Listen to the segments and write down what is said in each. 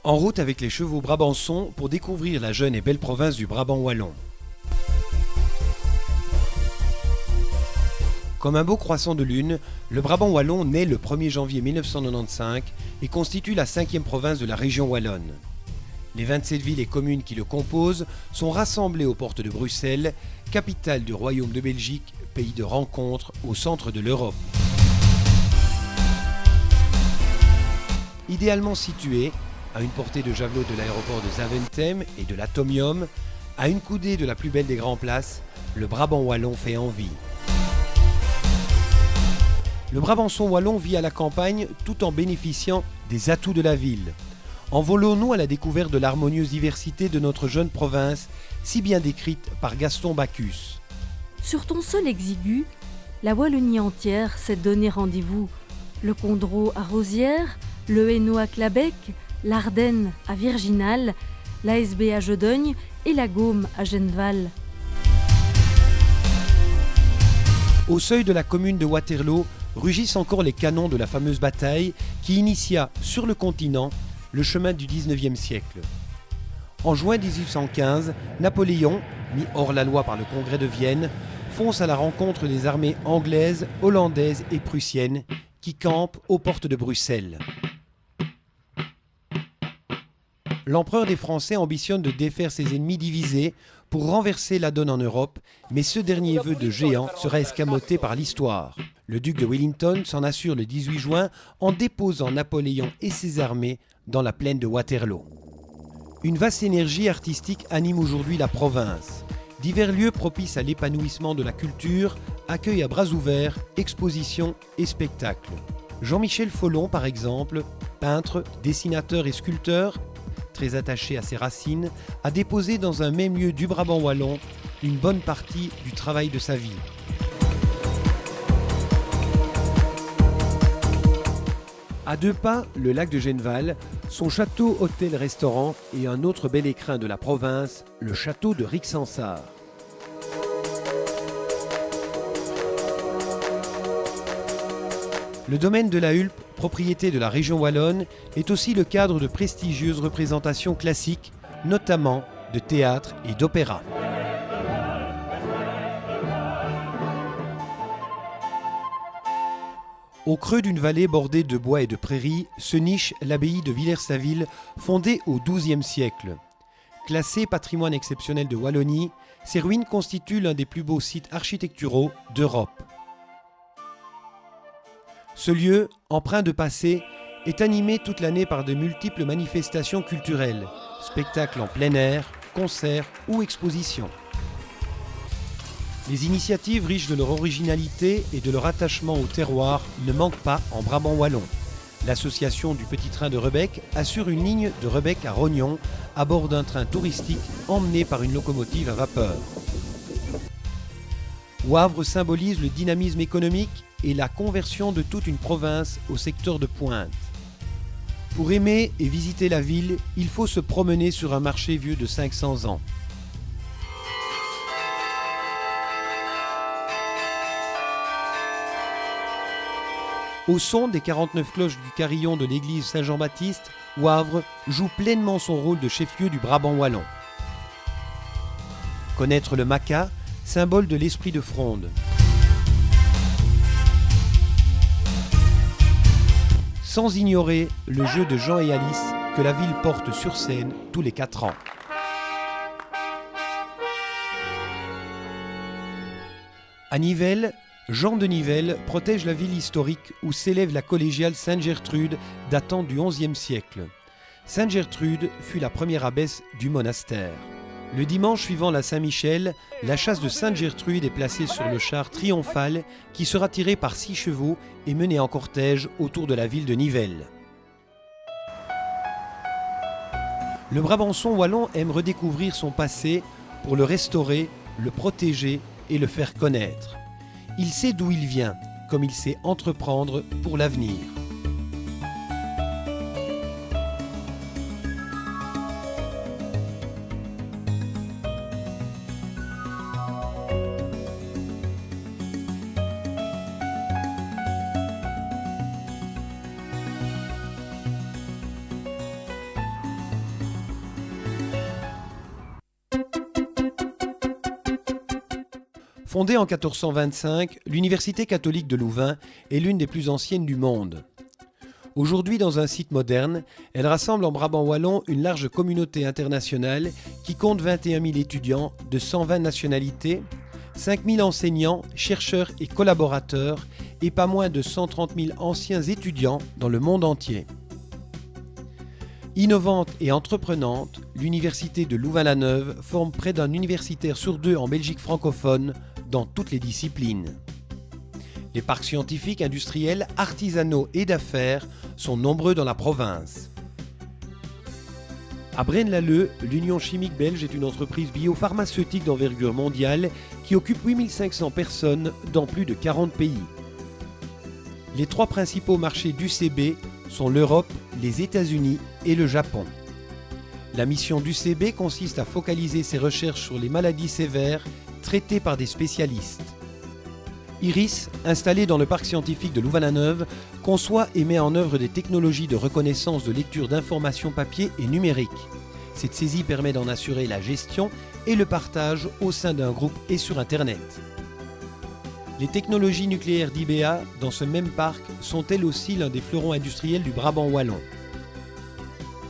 En route avec les chevaux brabançons pour découvrir la jeune et belle province du Brabant wallon. Comme un beau croissant de lune, le Brabant wallon naît le 1er janvier 1995 et constitue la 5e province de la région wallonne. Les 27 villes et communes qui le composent sont rassemblées aux portes de Bruxelles, capitale du Royaume de Belgique, pays de rencontre au centre de l'Europe. Idéalement situé, à une portée de javelot de l'aéroport de Zaventem et de l'Atomium, à une coudée de la plus belle des grandes places, le Brabant wallon fait envie. Le Brabançon wallon vit à la campagne tout en bénéficiant des atouts de la ville. Envolons-nous à la découverte de l'harmonieuse diversité de notre jeune province, si bien décrite par Gaston Bacchus. Sur ton sol exigu, la Wallonie entière s'est donné rendez-vous. Le Condroz à Rosières, le Hainaut à Clabec, l'Ardenne à Virginal, l'ASB à Jodogne et la Gaume à Genneval. Au seuil de la commune de Waterloo, rugissent encore les canons de la fameuse bataille qui initia sur le continent le chemin du XIXe siècle. En juin 1815, Napoléon, mis hors la loi par le Congrès de Vienne, fonce à la rencontre des armées anglaises, hollandaises et prussiennes qui campent aux portes de Bruxelles. L'empereur des Français ambitionne de défaire ses ennemis divisés pour renverser la donne en Europe, mais ce dernier vœu de géant sera escamoté par l'histoire. Le duc de Wellington s'en assure le 18 juin en déposant Napoléon et ses armées dans la plaine de Waterloo. Une vaste énergie artistique anime aujourd'hui la province. Divers lieux propices à l'épanouissement de la culture accueillent à bras ouverts expositions et spectacles. Jean-Michel Folon, par exemple, peintre, dessinateur et sculpteur, très attaché à ses racines, a déposé dans un même lieu du Brabant wallon une bonne partie du travail de sa vie. À 2 pas, le lac de Genneval, son château, hôtel, restaurant et un autre bel écrin de la province, le château de Rixensart. Le domaine de la Hulpe, propriété de la région wallonne, est aussi le cadre de prestigieuses représentations classiques, notamment de théâtre et d'opéra. Au creux d'une vallée bordée de bois et de prairies se niche l'abbaye de Villers-Saville, fondée au XIIe siècle. Classée patrimoine exceptionnel de Wallonie, ses ruines constituent l'un des plus beaux sites architecturaux d'Europe. Ce lieu, empreint de passé, est animé toute l'année par de multiples manifestations culturelles, spectacles en plein air, concerts ou expositions. Les initiatives riches de leur originalité et de leur attachement au terroir ne manquent pas en Brabant wallon. L'association du Petit Train de Rebec assure une ligne de Rebec à Rognon à bord d'un train touristique emmené par une locomotive à vapeur. Wavre symbolise le dynamisme économique et la conversion de toute une province au secteur de pointe. Pour aimer et visiter la ville, il faut se promener sur un marché vieux de 500 ans. Au son des 49 cloches du carillon de l'église Saint-Jean-Baptiste, Wavre joue pleinement son rôle de chef-lieu du Brabant wallon. Connaître le maca, symbole de l'esprit de fronde. Sans ignorer le jeu de Jean et Alice que la ville porte sur scène tous les 4 ans. À Nivelles, Jean de Nivelles protège la ville historique où s'élève la collégiale Sainte-Gertrude datant du XIe siècle. Sainte-Gertrude fut la première abbesse du monastère. Le dimanche suivant la Saint-Michel, la chasse de Sainte-Gertrude est placée sur le char triomphal qui sera tiré par 6 chevaux et mené en cortège autour de la ville de Nivelles. Le Brabançon wallon aime redécouvrir son passé pour le restaurer, le protéger et le faire connaître. Il sait d'où il vient, comme il sait entreprendre pour l'avenir. Fondée en 1425, l'Université catholique de Louvain est l'une des plus anciennes du monde. Aujourd'hui, dans un site moderne, elle rassemble en Brabant wallon une large communauté internationale qui compte 21 000 étudiants de 120 nationalités, 5 000 enseignants, chercheurs et collaborateurs et pas moins de 130 000 anciens étudiants dans le monde entier. Innovante et entreprenante, l'Université de Louvain-la-Neuve forme près d'un universitaire sur 2 en Belgique francophone dans toutes les disciplines. Les parcs scientifiques, industriels, artisanaux et d'affaires sont nombreux dans la province. À Braine-l'Alleud, l'Union chimique belge est une entreprise biopharmaceutique d'envergure mondiale qui occupe 8 500 personnes dans plus de 40 pays. Les 3 principaux marchés d'UCB sont l'Europe, les États-Unis et le Japon. La mission d'UCB consiste à focaliser ses recherches sur les maladies sévères traitées par des spécialistes. Iris, installé dans le parc scientifique de Louvain-la-Neuve, conçoit et met en œuvre des technologies de reconnaissance de lecture d'informations papier et numérique. Cette saisie permet d'en assurer la gestion et le partage au sein d'un groupe et sur Internet. Les technologies nucléaires d'IBA dans ce même parc sont elles aussi l'un des fleurons industriels du Brabant wallon.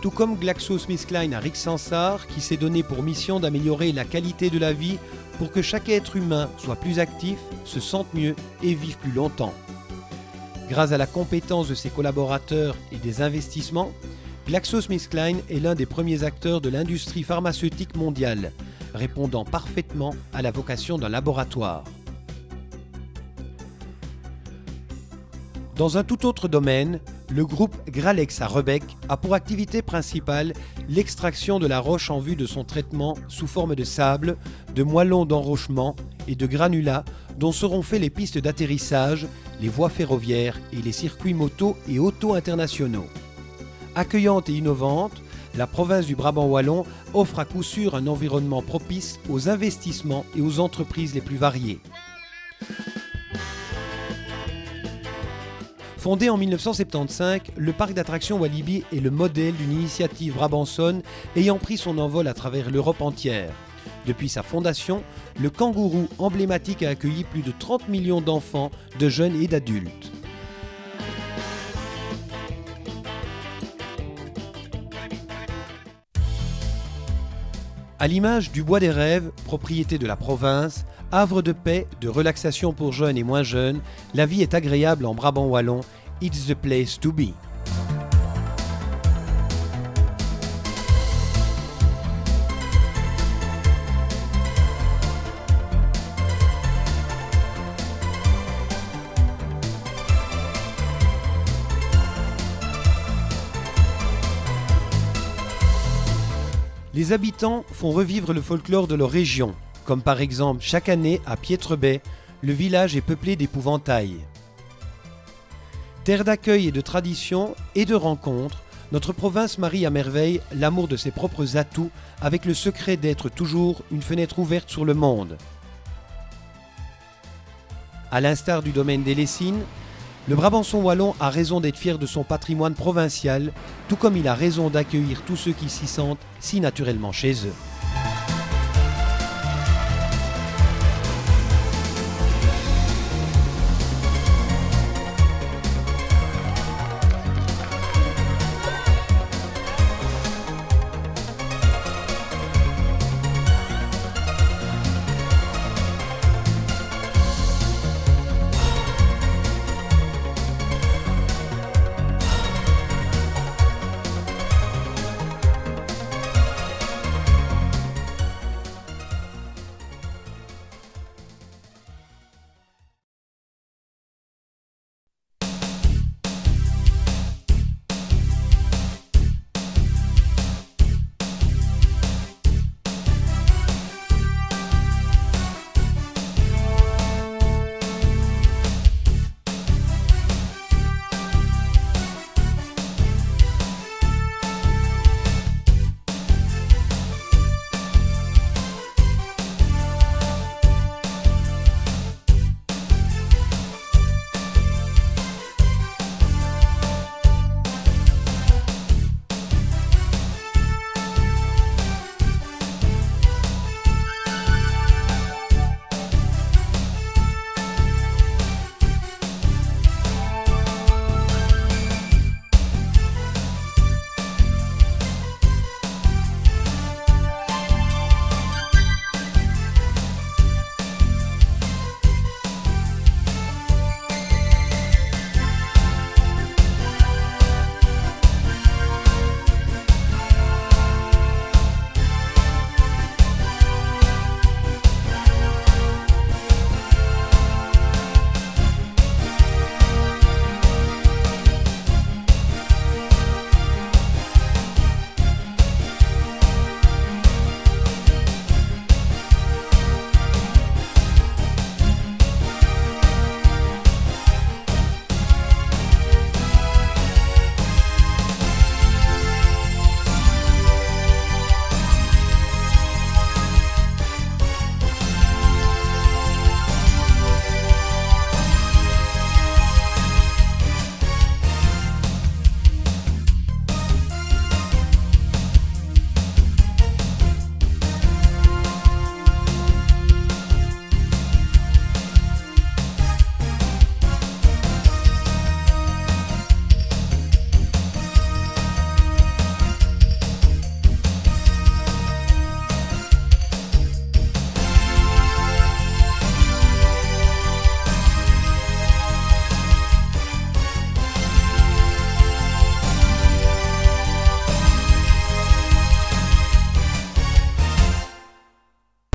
Tout comme GlaxoSmithKline à Rixensart, qui s'est donné pour mission d'améliorer la qualité de la vie pour que chaque être humain soit plus actif, se sente mieux et vive plus longtemps. Grâce à la compétence de ses collaborateurs et des investissements, GlaxoSmithKline est l'un des premiers acteurs de l'industrie pharmaceutique mondiale, répondant parfaitement à la vocation d'un laboratoire. Dans un tout autre domaine, le groupe Gralex à Rebec a pour activité principale l'extraction de la roche en vue de son traitement sous forme de sable, de moellons d'enrochement et de granulats dont seront faits les pistes d'atterrissage, les voies ferroviaires et les circuits moto et auto internationaux. Accueillante et innovante, la province du Brabant wallon offre à coup sûr un environnement propice aux investissements et aux entreprises les plus variées. Fondé en 1975, le parc d'attractions Walibi est le modèle d'une initiative brabançonne ayant pris son envol à travers l'Europe entière. Depuis sa fondation, le Kangourou emblématique a accueilli plus de 30 millions d'enfants, de jeunes et d'adultes. À l'image du Bois des Rêves, propriété de la province, havre de paix, de relaxation pour jeunes et moins jeunes, la vie est agréable en Brabant wallon. It's the place to be. Les habitants font revivre le folklore de leur région, comme par exemple chaque année à Pietrebay, le village est peuplé d'épouvantails. Terre d'accueil et de tradition et de rencontres, notre province marie à merveille l'amour de ses propres atouts avec le secret d'être toujours une fenêtre ouverte sur le monde. À l'instar du domaine des Lessines, le Brabançon wallon a raison d'être fier de son patrimoine provincial, tout comme il a raison d'accueillir tous ceux qui s'y sentent si naturellement chez eux.